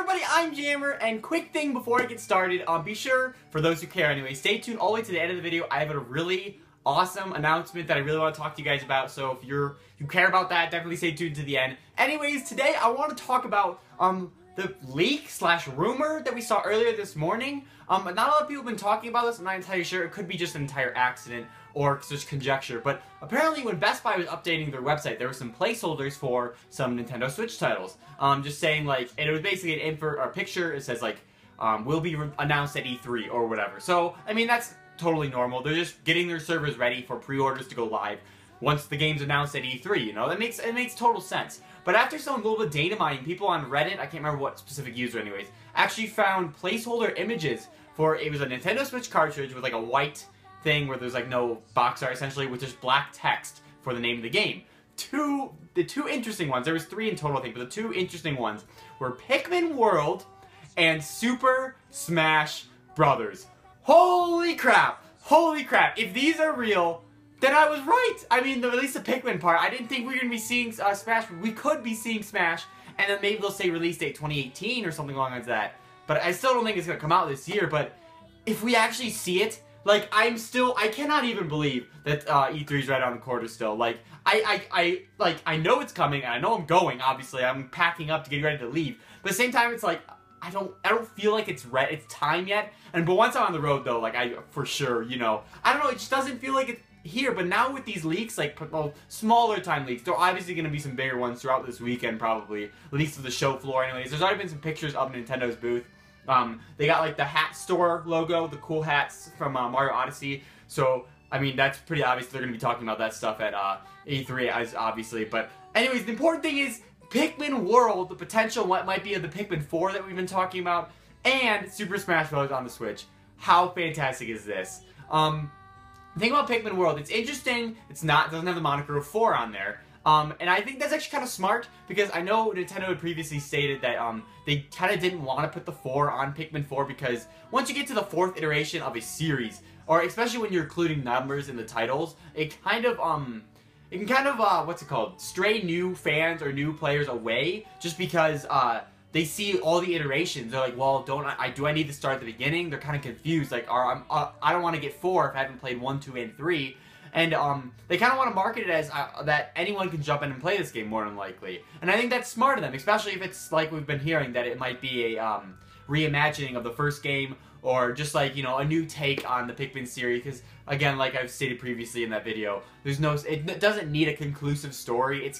everybody, I'm Jammer, and quick thing before I get started, be sure, for those who care anyway, stay tuned all the way to the end of the video. I have a really awesome announcement that I really want to talk to you guys about, so if you care about that, definitely stay tuned to the end. Anyways, today I want to talk about, the leak slash rumor that we saw earlier this morning. Not a lot of people have been talking about this. I'm not entirely sure. It could be just an entire accident or just conjecture. But apparently when Best Buy was updating their website, there were some placeholders for some Nintendo Switch titles. Just saying like, and it was basically an info or picture. It says like, will be announced at E3 or whatever. So, I mean, that's totally normal. They're just getting their servers ready for pre-orders to go live once the game's announced at E3, you know? It makes total sense. But after some little bit of data mining, people on Reddit, I can't remember what specific user anyways, actually found placeholder images for, it was a Nintendo Switch cartridge with like a white thing where there's like no box art essentially, with just black text for the name of the game. The two interesting ones, there was 3 in total I think, but the 2 interesting ones were Pikmin World and Super Smash Brothers. Holy crap! Holy crap! If these are real, then I was right! I mean, at least the Pikmin part, I didn't think we were going to be seeing Smash. We could be seeing Smash, and then maybe they'll say release date 2018 or something along those lines that. But I still don't think it's going to come out this year, but if we actually see it, like, I cannot even believe that E3's right on the corner still. Like, I know it's coming, and I know I'm going, obviously. I'm packing up to get ready to leave. But at the same time, it's like, I don't feel like it's time yet. But once I'm on the road, though, like, for sure, you know, I don't know, it just doesn't feel like it's here. But now with these leaks, like, well, smaller time leaks, there are obviously going to be some bigger ones throughout this weekend, probably. Leaks of the show floor, anyways. There's already been some pictures of Nintendo's booth. They got, like, the hat store logo, the cool hats from Mario Odyssey. So, I mean, that's pretty obvious. They're going to be talking about that stuff at E3, obviously. But anyways, the important thing is Pikmin World, the potential what might be of the Pikmin 4 that we've been talking about, and Super Smash Bros. On the Switch. How fantastic is this? The thing about Pikmin World, it's interesting. Doesn't have the moniker of 4 on there. And I think that's actually kind of smart, because I know Nintendo had previously stated that they kind of didn't want to put the 4 on Pikmin 4, because once you get to the 4th iteration of a series, or especially when you're including numbers in the titles, it kind of it can kind of what's it called, stray new fans or new players away, just because they see all the iterations. They're like, well, do I need to start at the beginning? They're kind of confused, like, I don't want to get 4 if I haven't played 1, 2, and 3. And they kind of want to market it as that anyone can jump in and play this game, more than likely. And I think that's smart of them, especially if it's like we've been hearing, that it might be a reimagining of the first game, or just like, you know, a new take on the Pikmin series. Because again, like I've stated previously in that video, it doesn't need a conclusive story.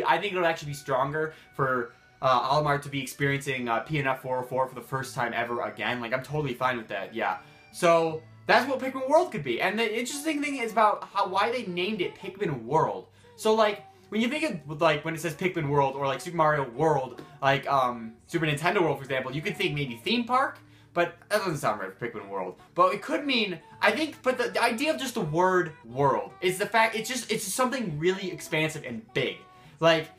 I think it'll actually be stronger for Olimar to be experiencing PNF 404 for the first time ever again. Like, I'm totally fine with that. Yeah. So that's what Pikmin World could be. And the interesting thing is about why they named it Pikmin World. So, like, when you think of, like, when it says Pikmin World, or, like, Super Mario World, like, Super Nintendo World, for example, you could think maybe theme park, but that doesn't sound right for Pikmin World. But it could mean, I think, but the idea of just the word world is the fact, it's just something really expansive and big. Like,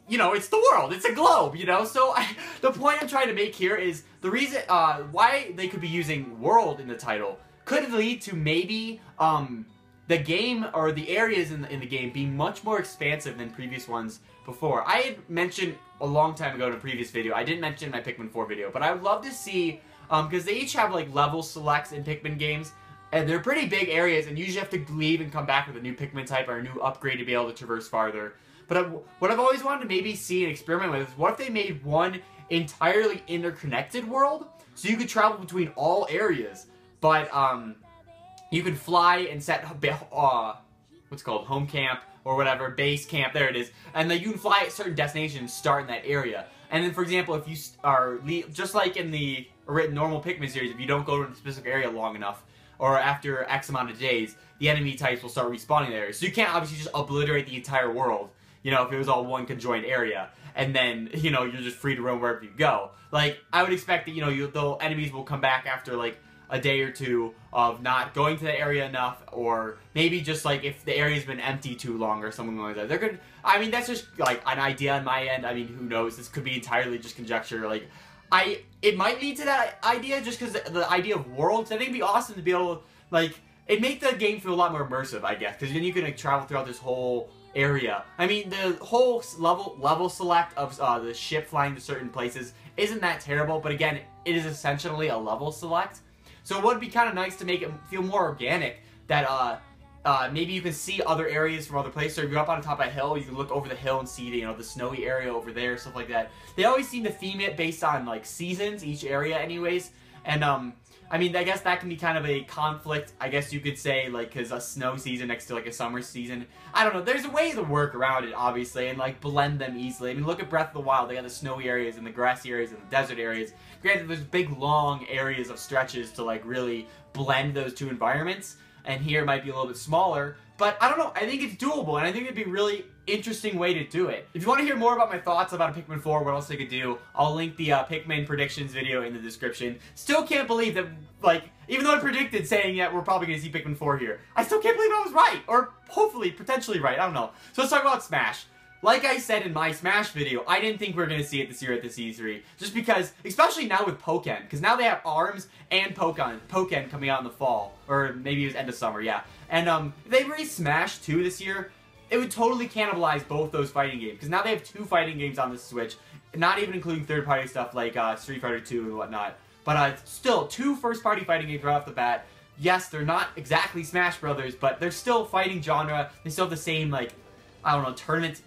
you know, it's the world. It's a globe, you know? So, the point I'm trying to make here is the reason, why they could be using world in the title could lead to maybe, the game, or the areas in the game being much more expansive than previous ones before. I had mentioned a long time ago in a previous video, I didn't mention my Pikmin 4 video, but I would love to see, because they each have, like, level selects in Pikmin games, and they're pretty big areas, and you usually have to leave and come back with a new Pikmin type or a new upgrade to be able to traverse farther. But what I've always wanted to maybe see and experiment with is, what if they made one entirely interconnected world? So you could travel between all areas, but you could fly and set what's called home camp or whatever, base camp, there it is, and then you can fly at certain destinations and start in that area. And then, for example, if you are just like in the normal Pikmin series, if you don't go to a specific area long enough, or after X amount of days, the enemy types will start respawning there. So you can't obviously just obliterate the entire world, you know, if it was all one conjoined area, and then, you know, you're just free to roam wherever you go. Like, I would expect that, you know, the enemies will come back after, like, a day or two of not going to the area enough, or maybe just, like, if the area's been empty too long or something like that. They're good. I mean, that's just, like, an idea on my end. I mean, who knows? This could be entirely just conjecture. Like, it might lead to that idea just because the idea of worlds, I think it'd be awesome to be able to, like, it'd make the game feel a lot more immersive, I guess, because then you can, like, travel throughout this whole area. I mean, the whole level select of the ship flying to certain places isn't that terrible, but again, it is essentially a level select. So it would be kind of nice to make it feel more organic, that maybe you can see other areas from other places. So if you're up on top of a hill, you can look over the hill and see the, the snowy area over there, stuff like that. They always seem to theme it based on like seasons, each area anyways. And I mean, I guess that can be kind of a conflict, I guess you could say, like, because a snow season next to like a summer season. I don't know, there's a way to work around it, obviously, and like blend them easily. I mean, look at Breath of the Wild. They got the snowy areas and the grassy areas and the desert areas. Granted, there's big long areas of stretches to like really blend those two environments. And here it might be a little bit smaller, but I don't know, I think it's doable, and I think it'd be a really interesting way to do it. If you want to hear more about my thoughts about a Pikmin 4, what else I could do, I'll link the Pikmin predictions video in the description. Still can't believe that, like, even though I predicted saying that we're probably going to see Pikmin 4 here, I still can't believe I was right, or hopefully, potentially right, I don't know. So let's talk about Smash. Like I said in my Smash video, I didn't think we were going to see it this year at the E3. Just because, especially now with Pokken, because now they have ARMS and Pokken coming out in the fall. Or maybe it was end of summer, yeah. And if they release Smash 2 this year, it would totally cannibalize both those fighting games. Because now they have 2 fighting games on the Switch, not even including third-party stuff like Street Fighter 2 and whatnot. But still, 2 first-party fighting games right off the bat. Yes, they're not exactly Smash Brothers, but they're still fighting genre. They still have the same, like, I don't know, tournament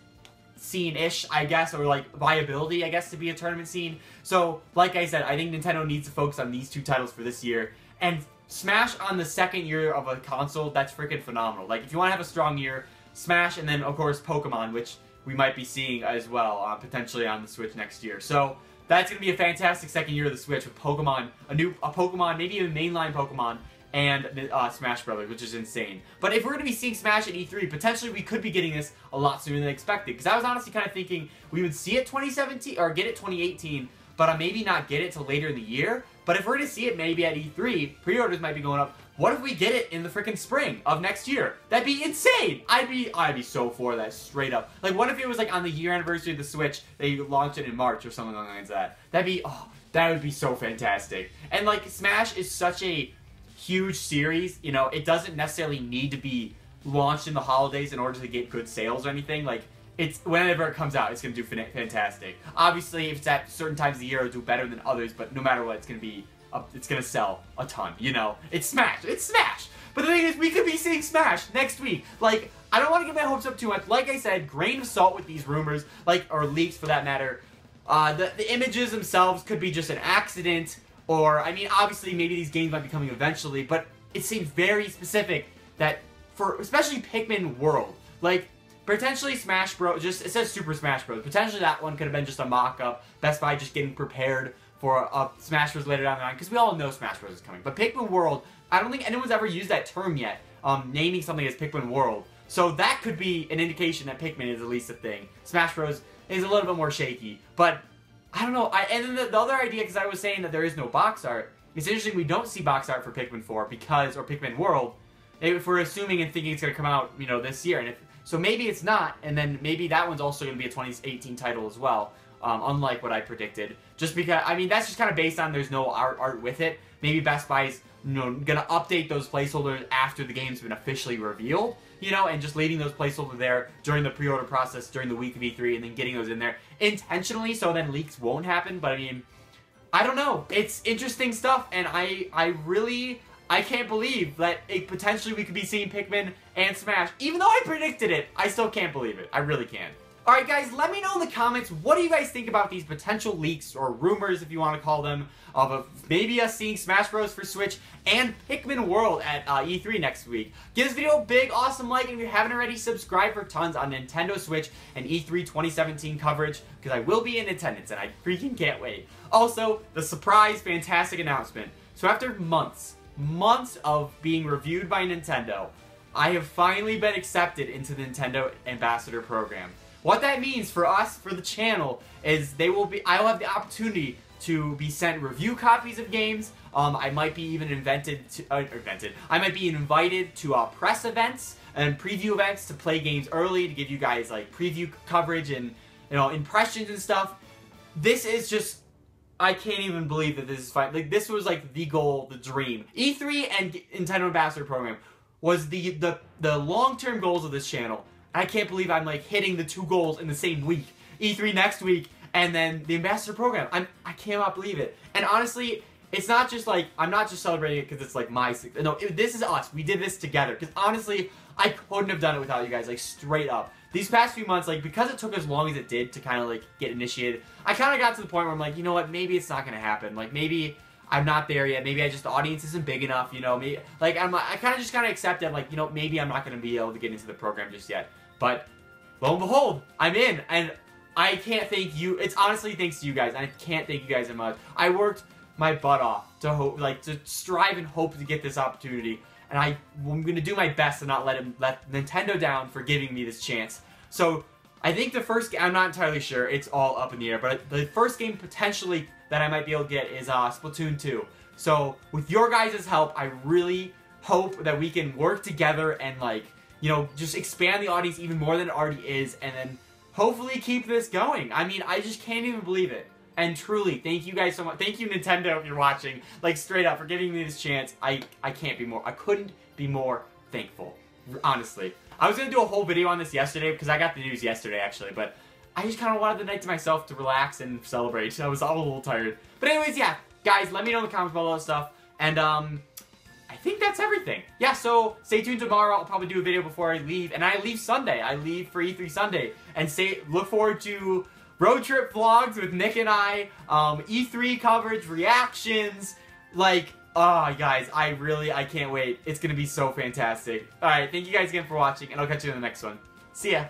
scene-ish, I guess, or like viability, I guess, to be a tournament scene. So, like I said, I think Nintendo needs to focus on these 2 titles for this year. And Smash on the second year of a console, that's freaking phenomenal. Like, if you want to have a strong year, Smash, and then, of course, Pokemon, which we might be seeing as well, potentially on the Switch next year. So, that's going to be a fantastic second year of the Switch with Pokemon, a Pokemon, maybe even mainline Pokemon, and Smash Brothers, which is insane. But if we're going to be seeing Smash at E3, potentially we could be getting this a lot sooner than expected. Because I was honestly kind of thinking we would see it 2017, or get it 2018, but maybe not get it till later in the year. But if we're going to see it maybe at E3, pre-orders might be going up. What if we get it in the freaking spring of next year? That'd be insane! I'd be so for that, straight up. Like, what if it was like on the year anniversary of the Switch, they launched it in March or something like that? That'd be, oh, that would be so fantastic. And like, Smash is such a huge series, you know, it doesn't necessarily need to be launched in the holidays in order to get good sales or anything. Like, it's whenever it comes out, it's going to do fantastic. Obviously, if it's at certain times of the year, it'll do better than others, but no matter what, it's going to sell a ton, you know? It's Smash! It's Smash! But the thing is, we could be seeing Smash next week. Like, I don't want to get my hopes up too much. Like I said, grain of salt with these rumors, like, or leaks for that matter. The images themselves could be just an accident. Or, I mean, obviously, maybe these games might be coming eventually, but it seems very specific that, for especially Pikmin World, like, potentially Smash Bros, just, it says Super Smash Bros, potentially that one could have been just a mock-up, Best Buy just getting prepared for Smash Bros later down the line, because we all know Smash Bros is coming. But Pikmin World, I don't think anyone's ever used that term yet, naming something as Pikmin World. So that could be an indication that Pikmin is at least a thing. Smash Bros is a little bit more shaky, but I don't know, and then the other idea, because I was saying that there is no box art, it's interesting we don't see box art for Pikmin 4 because, or Pikmin World, if we're assuming and thinking it's going to come out, you know, this year, and so maybe it's not, and then maybe that one's also going to be a 2018 title as well, unlike what I predicted, just because, I mean, that's just kind of based on there's no art with it. Maybe Best Buy's, you know, going to update those placeholders after the game's been officially revealed, you know, and just leaving those placeholders there during the pre-order process during the week of E3 and then getting those in there intentionally so then leaks won't happen. But I mean, I don't know. It's interesting stuff, and I can't believe that potentially we could be seeing Pikmin and Smash. Even though I predicted it, I still can't believe it. I really can't. Alright guys, let me know in the comments, what do you guys think about these potential leaks, or rumors if you want to call them, of maybe us seeing Smash Bros. For Switch and Pikmin World at E3 next week. Give this video a big, awesome like, and if you haven't already, subscribe for tons on Nintendo Switch and E3 2017 coverage, because I will be in attendance, and I freaking can't wait. Also, the surprise, fantastic announcement. So after months of being reviewed by Nintendo, I have finally been accepted into the Nintendo Ambassador Program. What that means for us, for the channel, is I will have the opportunity to be sent review copies of games. I might be even I might be invited to press events and preview events to play games early, to give you guys like preview coverage and, you know, impressions and stuff. This is just, I can't even believe that this is fine. Like, this was like the goal, the dream. E3 and Nintendo Ambassador Program was the long-term goals of this channel. I can't believe I'm like hitting the 2 goals in the same week. E3 next week, And then the ambassador program. I cannot believe it. And honestly, it's not just like, I'm not just celebrating it because it's like my, no, this is us. We did this together. Because honestly, I couldn't have done it without you guys, like straight up. These past few months, like because it took as long as it did to kind of like get initiated, I kind of got to the point where I'm like, you know what, maybe it's not going to happen. Like maybe I'm not there yet. Maybe the audience isn't big enough, you know. Maybe, like, I kind of just accepted, like, you know, maybe I'm not going to be able to get into the program just yet. But, lo and behold, I'm in. And I can't thank you. It's honestly thanks to you guys. I can't thank you guys so much. I worked my butt off to hope, like, to strive and hope to get this opportunity. And I'm going to do my best to not let Nintendo down for giving me this chance. So, I think the first game, I'm not entirely sure, it's all up in the air, but the first game potentially that I might be able to get is Splatoon 2. So, with your guys' help, I really hope that we can work together and, like, you know, just expand the audience even more than it already is, and then hopefully keep this going. I mean, I just can't even believe it. And truly, thank you guys so much. Thank you, Nintendo, if you're watching, like, straight up, for giving me this chance. I couldn't be more thankful, honestly. I was going to do a whole video on this yesterday, because I got the news yesterday, actually, but I just kind of wanted the night to myself to relax and celebrate. I was all a little tired. But anyways, yeah, guys, let me know in the comments about all that stuff. And, I think that's everything. Yeah, so stay tuned tomorrow. I'll probably do a video before I leave. And I leave Sunday. I leave for E3 Sunday. And look forward to road trip vlogs with Nick and I, E3 coverage, reactions, like, oh, guys, I can't wait. It's going to be so fantastic. Alright, thank you guys again for watching, and I'll catch you in the next one. See ya.